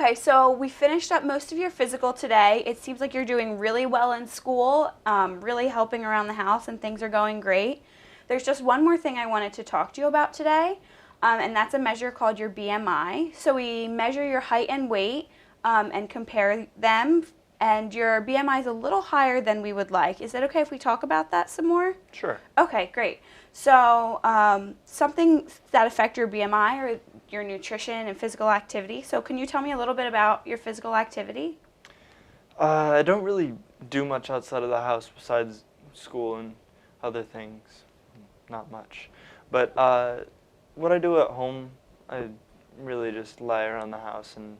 Okay, so we finished up most of your physical today. It seems like you're doing really well in school, really helping around the house, and things are going great. There's just one more thing I wanted to talk to you about today, and that's a measure called your BMI. So we measure your height and weight and compare them, and your BMI is a little higher than we would like. Is it okay if we talk about that some more? Sure. Okay, great. So something that affect your BMI or your nutrition and physical activity. So can you tell me a little bit about your physical activity? I don't really do much outside of the house besides school and other things. Not much. But what I do at home, I really just lie around the house and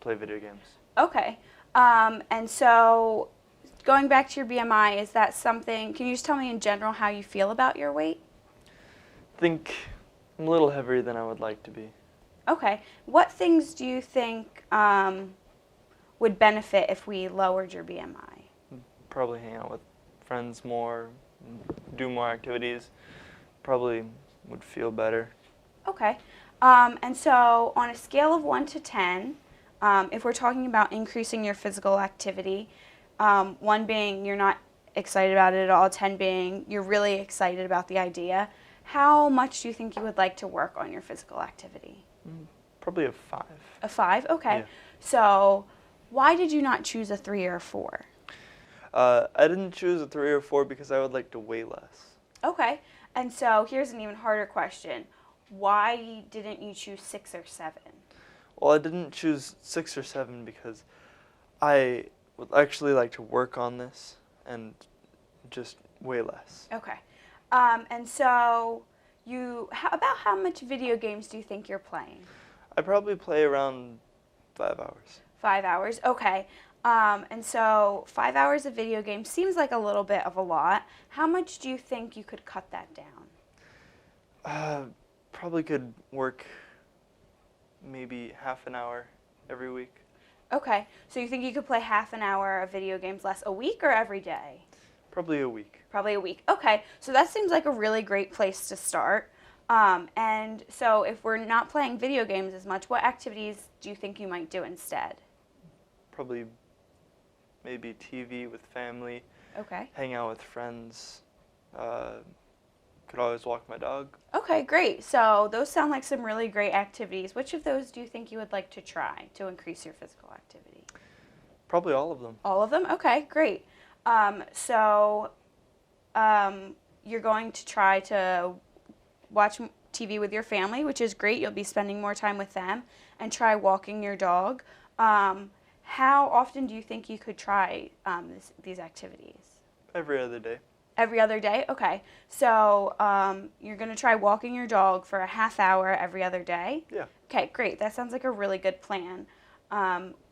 play video games. Okay. And so going back to your BMI, is that something, can you just tell me in general how you feel about your weight? I think I'm a little heavier than I would like to be. Okay. What things do you think would benefit if we lowered your BMI? Probably hang out with friends more, do more activities. Probably would feel better. Okay. And so on a scale of 1 to 10, if we're talking about increasing your physical activity, 1 being you're not excited about it at all, 10 being you're really excited about the idea, how much do you think you would like to work on your physical activity? Probably a 5. A 5? Okay. Yeah. So why did you not choose a 3 or a 4? I didn't choose a 3 or 4 because I would like to weigh less. Okay. And so here's an even harder question. Why didn't you choose 6 or 7? Well, I didn't choose 6 or 7 because I would actually like to work on this and just weigh less. Okay. And so about how much video games do you think you're playing? I probably play around 5 hours. 5 hours, okay. And so 5 hours of video games seems like a little bit of a lot. How much do you think you could cut that down? Probably could work maybe half an hour every week. Okay, so you think you could play half an hour of video games less a week or every day? Probably a week. Probably a week. Okay, so that seems like a really great place to start. And so if we're not playing video games as much, what activities do you think you might do instead? Probably maybe TV with family, Okay. hang out with friends. Could always walk my dog. Okay, great. So those sound like some really great activities. Which of those do you think you would like to try to increase your physical activity? Probably all of them. All of them? Okay, great. You're going to try to watch TV with your family, which is great. You'll be spending more time with them, and try walking your dog. How often do you think you could try these activities? Every other day. Every other day? Okay. So you're going to try walking your dog for a half hour every other day? Yeah. Okay, great. That sounds like a really good plan.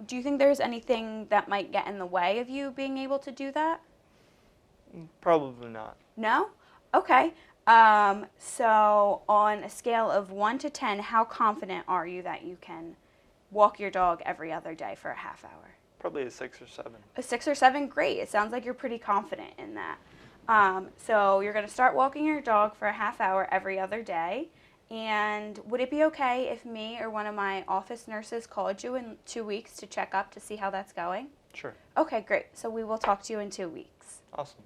Do you think there's anything that might get in the way of you being able to do that? Probably not. No? Okay. So on a scale of 1 to 10, how confident are you that you can walk your dog every other day for a half hour? Probably a 6 or 7. A 6 or 7? Great. It sounds like you're pretty confident in that. So you're going to start walking your dog for a half hour every other day. And would it be okay if me or one of my office nurses called you in 2 weeks to check up to see how that's going? Sure. Okay, great. So we will talk to you in 2 weeks. Awesome.